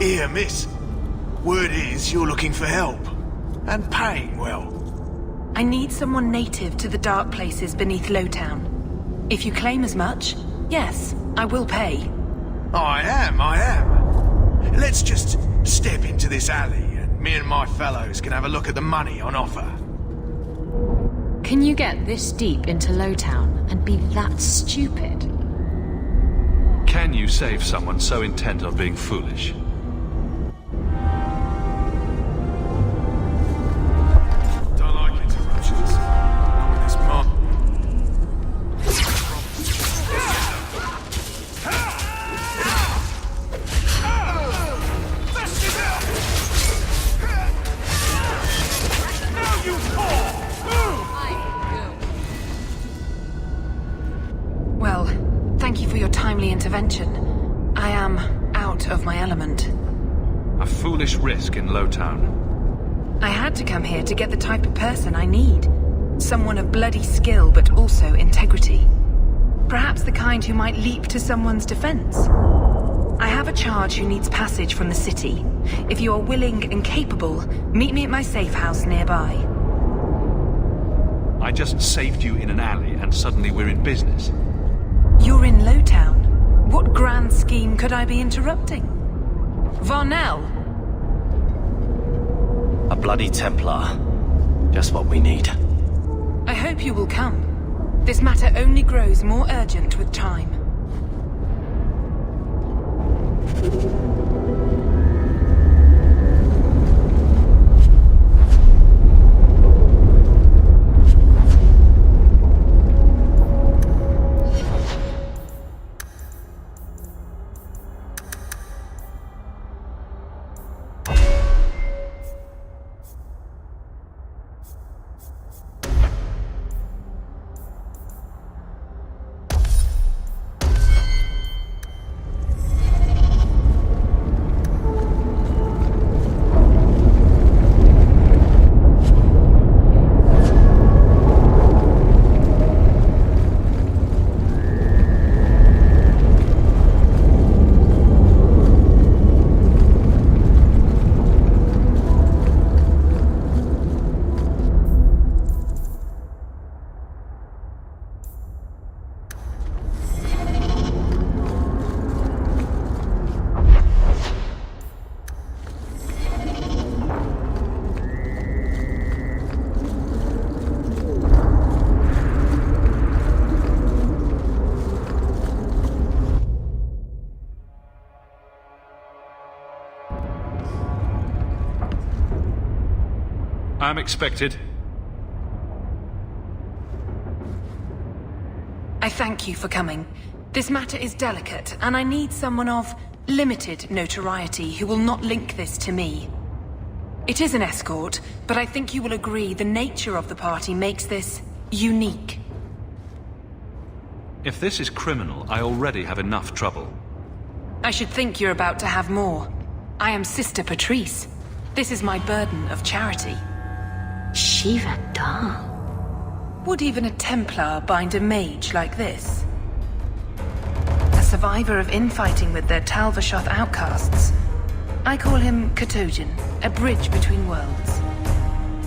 Here, miss. Word is you're looking for help. And paying well. I need someone native to the dark places beneath Lowtown. If you claim as much, yes, I will pay. I am. Let's just step into this alley and me and my fellows can have a look at the money on offer. Can you get this deep into Lowtown and be that stupid? Can you save someone so intent on being foolish? Don't like interruptions. Not with this mob. Well, thank you for your timely intervention. I am out of my element. A foolish risk in Lowtown. I had to come here to get the type of person I need. Someone of bloody skill, but also integrity. Perhaps the kind who might leap to someone's defense. I have a charge who needs passage from the city. If you are willing and capable, meet me at my safe house nearby. I just saved you in an alley and suddenly we're in business. You're in Lowtown. What grand scheme could I be interrupting? Varnell! A bloody Templar. Just what we need. I hope you will come. This matter only grows more urgent with time. I'm expected. I thank you for coming. This matter is delicate, and I need someone of limited notoriety who will not link this to me. It is an escort, but I think you will agree the nature of the party makes this unique. If this is criminal, I already have enough trouble. I should think you're about to have more. I am Sister Patrice. This is my burden of charity. Shiva Da. Would even a Templar bind a mage like this? A survivor of infighting with their Talvashoth outcasts. I call him Katojan, a bridge between worlds.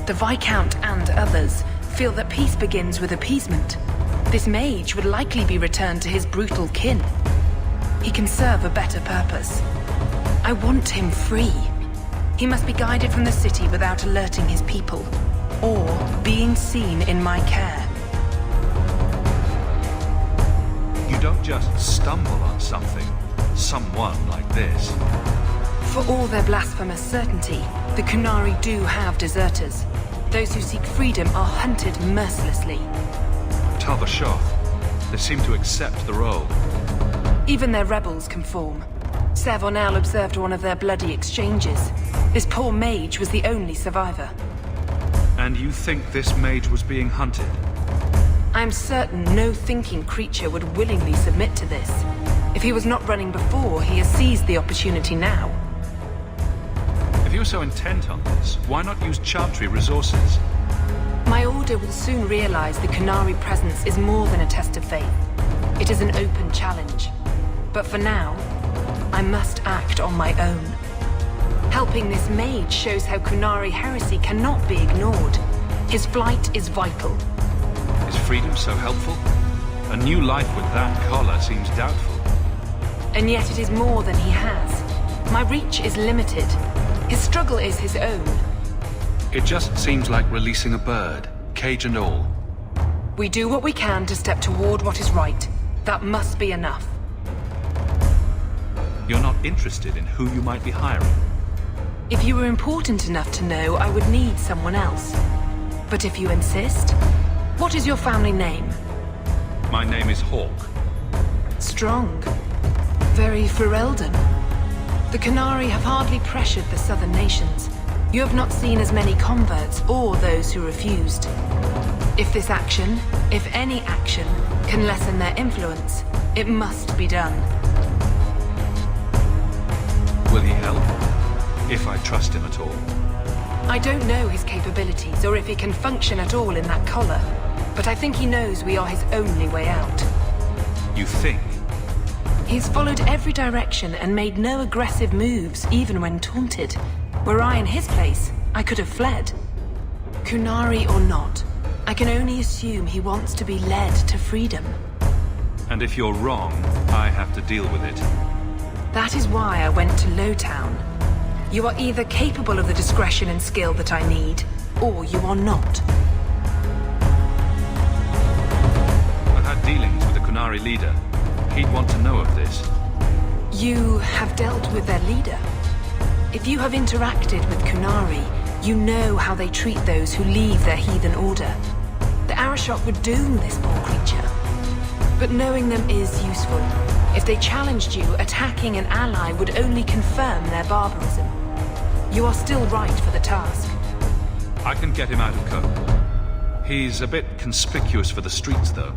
The Viscount and others feel that peace begins with appeasement. This mage would likely be returned to his brutal kin. He can serve a better purpose. I want him free. He must be guided from the city without alerting his people, or being seen in my care. You don't just stumble on someone like this. For all their blasphemous certainty, the Qunari do have deserters. Those who seek freedom are hunted mercilessly. Talvashoth, they seem to accept the role. Even their rebels conform. Savonel observed one of their bloody exchanges. This poor mage was the only survivor. And you think this mage was being hunted? I'm certain no thinking creature would willingly submit to this. If he was not running before, he has seized the opportunity now. If you're so intent on this, why not use Chantry resources? My order will soon realize the Qunari presence is more than a test of faith. It is an open challenge. But for now, I must act on my own. Helping this mage shows how Qunari heresy cannot be ignored. His flight is vital. Is freedom so helpful? A new life with that collar seems doubtful. And yet it is more than he has. My reach is limited. His struggle is his own. It just seems like releasing a bird, cage and all. We do what we can to step toward what is right. That must be enough. You're not interested in who you might be hiring. If you were important enough to know, I would need someone else. But if you insist, what is your family name? My name is Hawk. Strong. Very Ferelden. The Qunari have hardly pressured the southern nations. You have not seen as many converts or those who refused. If this action, if any action, can lessen their influence, it must be done. Will he help? If I trust him at all. I don't know his capabilities or if he can function at all in that collar, but I think he knows we are his only way out. You think? He's followed every direction and made no aggressive moves, even when taunted. Were I in his place, I could have fled. Qunari or not, I can only assume he wants to be led to freedom. And if you're wrong, I have to deal with it. That is why I went to Lowtown. You are either capable of the discretion and skill that I need, or you are not. I've had dealings with the Qunari leader. He'd want to know of this. You have dealt with their leader. If you have interacted with Qunari, you know how they treat those who leave their heathen order. The Arashok would doom this poor creature. But knowing them is useful. If they challenged you, attacking an ally would only confirm their barbarism. You are still right for the task. I can get him out of cover. He's a bit conspicuous for the streets, though.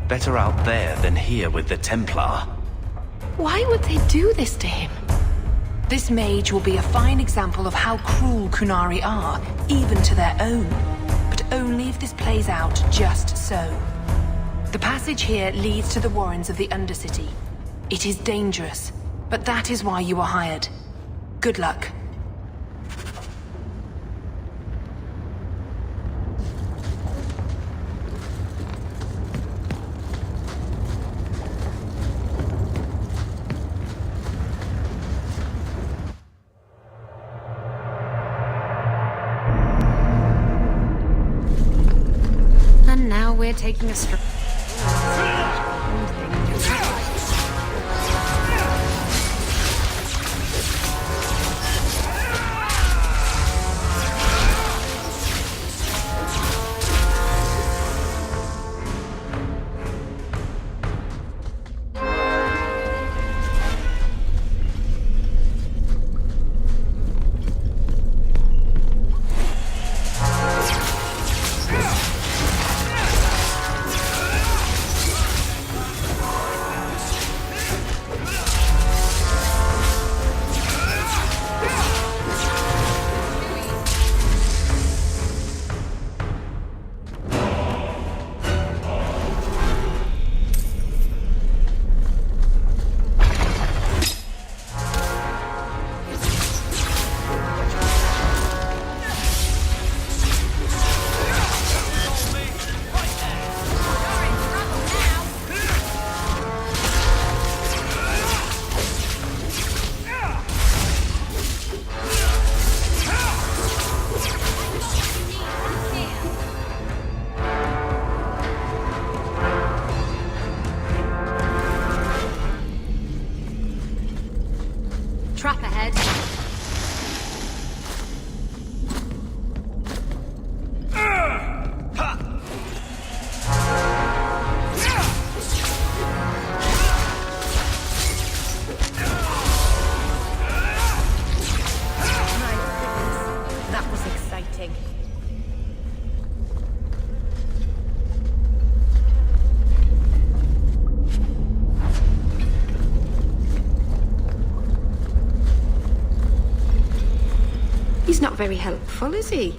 Better out there than here with the Templar. Why would they do this to him? This mage will be a fine example of how cruel Qunari are, even to their own. But only if this plays out just so. The passage here leads to the warrens of the Undercity. It is dangerous, but that is why you are hired. Good luck. And now we're taking a stroll. Trap ahead. That was exciting. He's not very helpful, is he?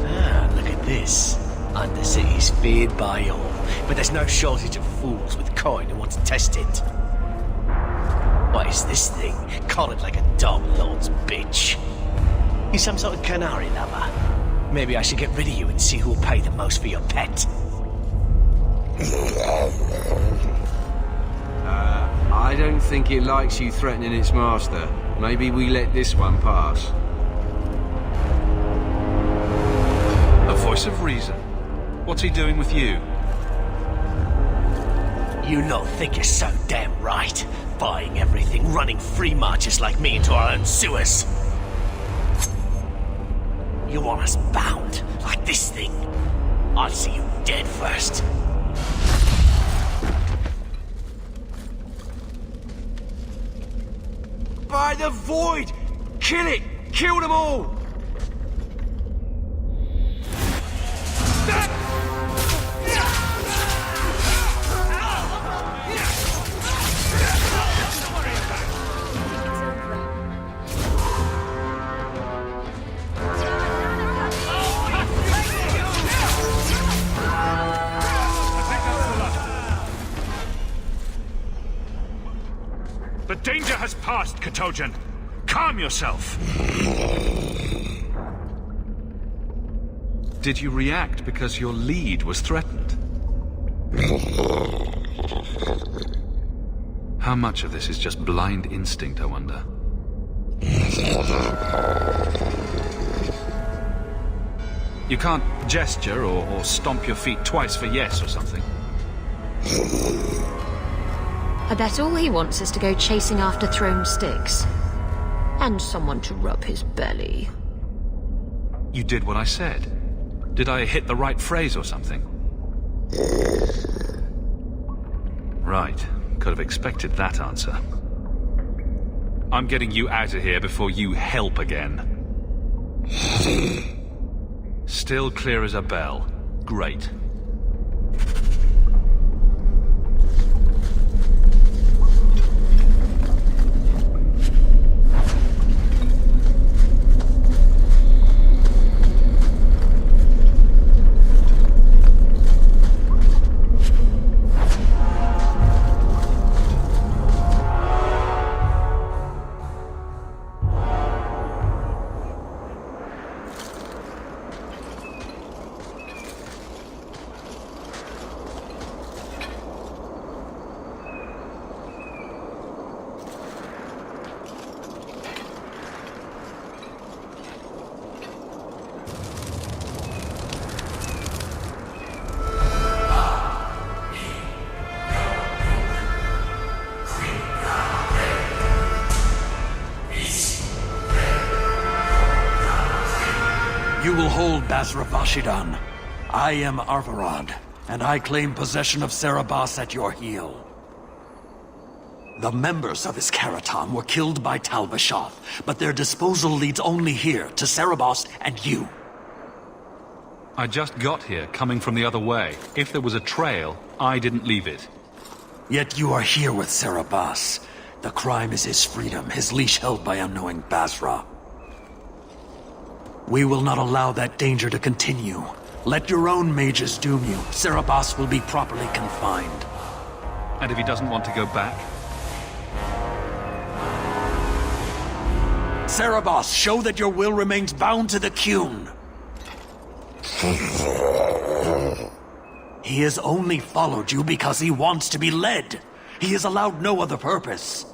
Ah, look at this. Undercity's feared by all, but there's no shortage of fools with coin who want to test it. What is this thing? Collared like a dog lord's bitch. You some sort of Qunari lover? Maybe I should get rid of you and see who'll pay the most for your pet. I don't think it likes you threatening its master. Maybe we let this one pass. A voice of reason. What's he doing with you? You lot think you're so damn right. Buying everything, running free marches like me into our own sewers. You want us bound, like this thing? I'll see you dead first. By the void! Kill it! Kill them all! The danger has passed, Qunari. Calm yourself. Did you react because your lead was threatened? How much of this is just blind instinct, I wonder? You can't gesture or stomp your feet twice for yes or something. I bet all he wants is to go chasing after thrown sticks. And someone to rub his belly. You did what I said. Did I hit the right phrase or something? Right. Could have expected that answer. I'm getting you out of here before you help again. Still clear as a bell. Great. You will hold Basra Vashidan. I am Arvarad, and I claim possession of Serabas at your heel. The members of his Karatam were killed by Tal-Vashoth, but their disposal leads only here, to Serabas and you. I just got here, coming from the other way. If there was a trail, I didn't leave it. Yet you are here with Serabas. The crime is his freedom, his leash held by unknowing Basra. We will not allow that danger to continue. Let your own mages doom you. Serabas will be properly confined. And if he doesn't want to go back? Serabas, show that your will remains bound to the Qun. He has only followed you because he wants to be led. He has allowed no other purpose.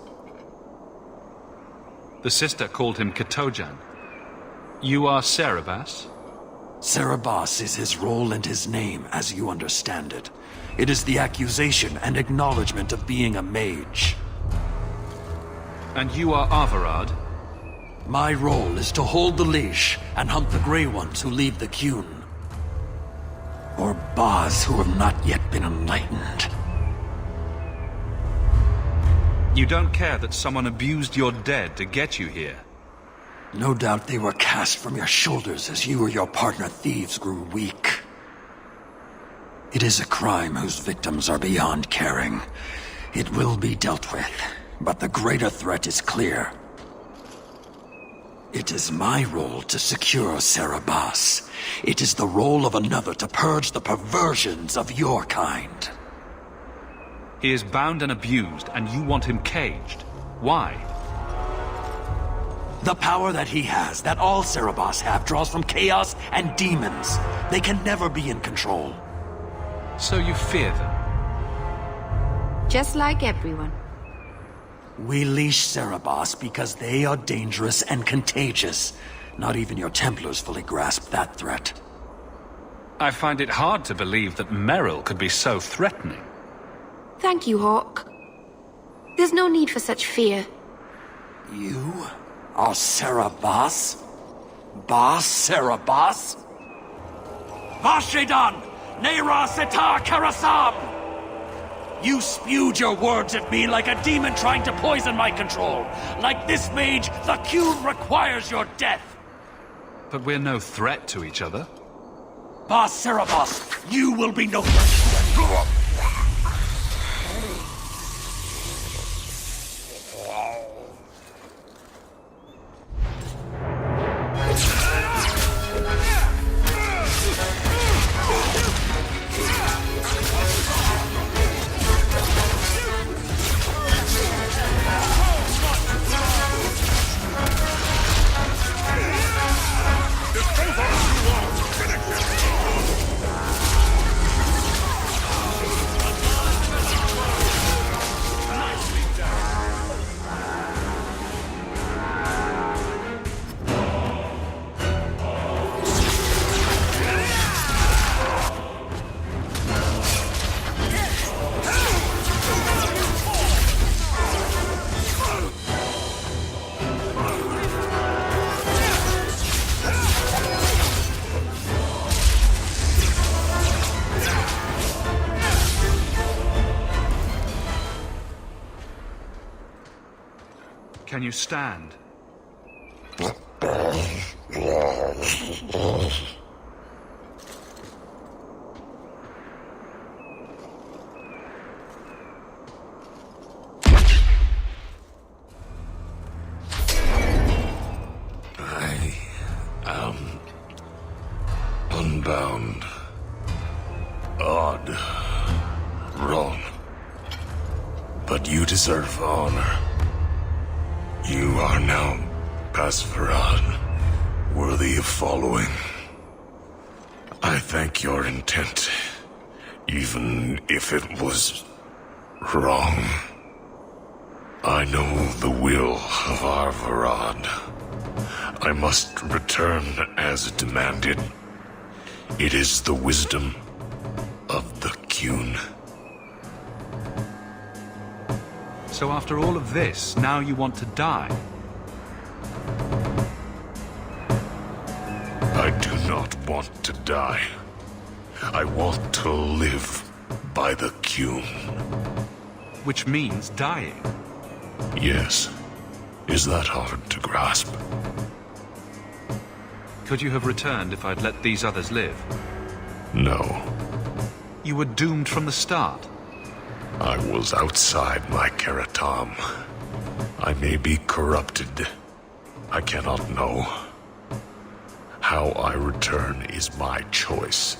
The sister called him Qunari. You are Serabas? Serabas is his role and his name, as you understand it. It is the accusation and acknowledgement of being a mage. And you are Arvarad? My role is to hold the leash and hunt the Grey Ones who leave the Qun. Or Baz who have not yet been enlightened. You don't care that someone abused your dead to get you here? No doubt they were cast from your shoulders as you or your partner thieves grew weak. It is a crime whose victims are beyond caring. It will be dealt with, but the greater threat is clear. It is my role to secure Serabas. It is the role of another to purge the perversions of your kind. He is bound and abused, and you want him caged. Why? The power that he has, that all Serabas have, draws from chaos and demons. They can never be in control. So you fear them? Just like everyone. We leash Serabas because they are dangerous and contagious. Not even your Templars fully grasp that threat. I find it hard to believe that Merrill could be so threatening. Thank you, Hawk. There's no need for such fear. You are Serabas? Bas Serabas? Vashidan! Nera Setar Karasam! You spewed your words at me like a demon trying to poison my control. Like this mage, the Qun requires your death. But we're no threat to each other. Bas Serabas, you will be no threat to anyone. Can you stand? I am unbound. Odd. Wrong. But you deserve honor. You are now Basvarad, worthy of following. I thank your intent, even if it was wrong. I know the will of Arvarad. I must return as demanded. It is the wisdom of the Qun. So after all of this, now you want to die? I do not want to die. I want to live by the Qun. Which means dying. Yes. Is that hard to grasp? Could you have returned if I'd let these others live? No. You were doomed from the start. I was outside my Karatam. I may be corrupted. I cannot know. How I return is my choice.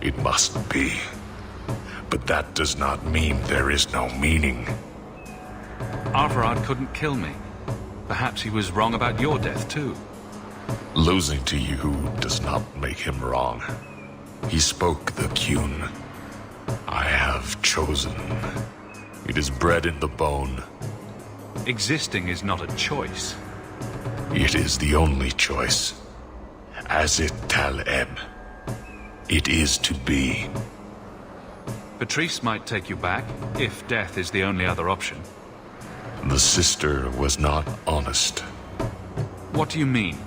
It must be. But that does not mean there is no meaning. Arvarad couldn't kill me. Perhaps he was wrong about your death, too. Losing to you does not make him wrong. He spoke the Qun. I have chosen. It is bred in the bone. Existing is not a choice. It is the only choice. As it Taleb. It is to be. Patrice might take you back, if death is the only other option. The sister was not honest. What do you mean?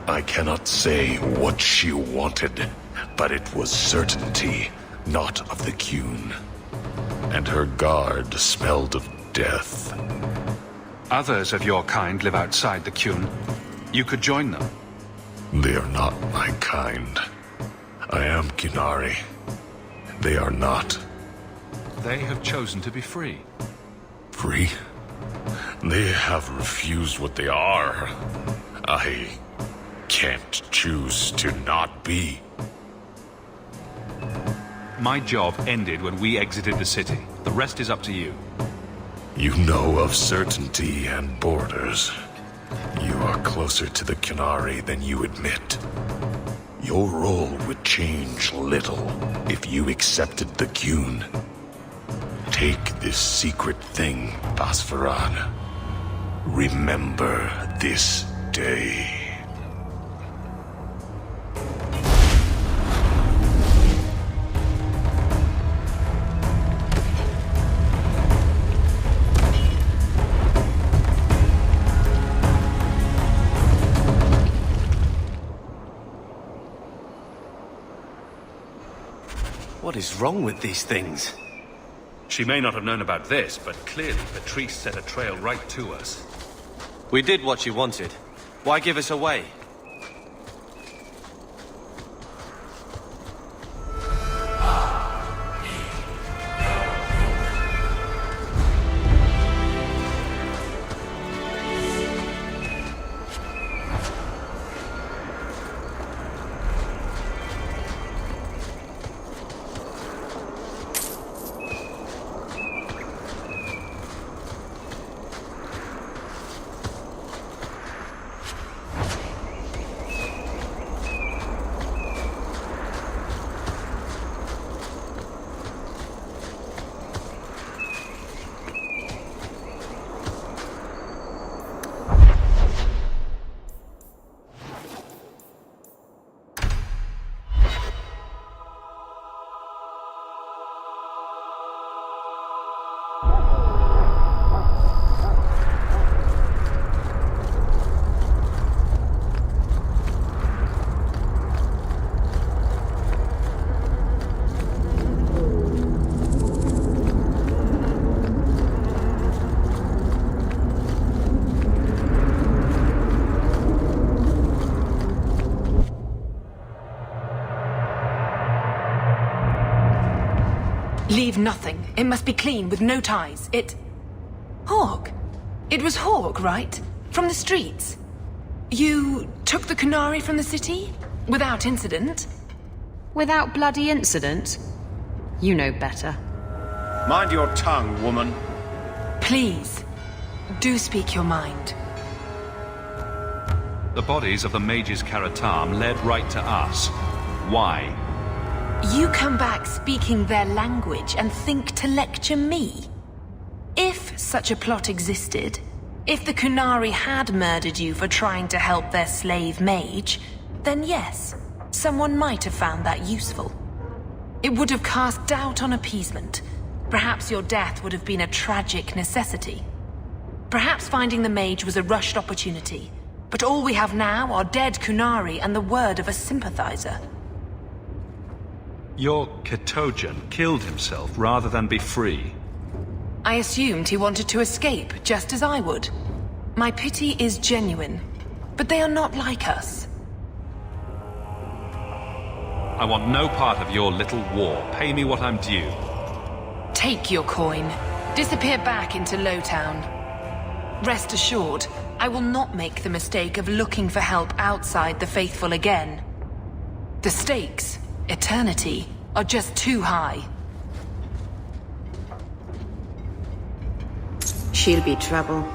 I cannot say what she wanted, but it was certainty, not of the Qun. And her guard smelled of death. Others of your kind live outside the Qun. You could join them. They are not my kind. I am Qunari. They are not. They have chosen to be free. Free? They have refused what they are. I can't choose to not be. My job ended when we exited the city. The rest is up to you. You know of certainty and borders. You are closer to the Qunari than you admit. Your role would change little if you accepted the Qun. Take this secret thing, Basfarad. Remember this day. What is wrong with these things? She may not have known about this, but clearly Patrice set a trail right to us. We did what you wanted. Why give us away? Leave nothing. It must be clean, with no ties. Hawk. It was Hawk, right? From the streets. You took the Qunari from the city? Without incident? Without bloody incident? You know better. Mind your tongue, woman. Please, do speak your mind. The bodies of the mages Karatam led right to us. Why? You come back speaking their language and think to lecture me? If such a plot existed, if the Qunari had murdered you for trying to help their slave mage, then yes, someone might have found that useful. It would have cast doubt on appeasement. Perhaps your death would have been a tragic necessity. Perhaps finding the mage was a rushed opportunity. But all we have now are dead Qunari and the word of a sympathizer. Your Qetojan killed himself rather than be free. I assumed he wanted to escape, just as I would. My pity is genuine, but they are not like us. I want no part of your little war. Pay me what I'm due. Take your coin. Disappear back into Lowtown. Rest assured, I will not make the mistake of looking for help outside the Faithful again. The stakes, eternity, are just too high. She'll be trouble.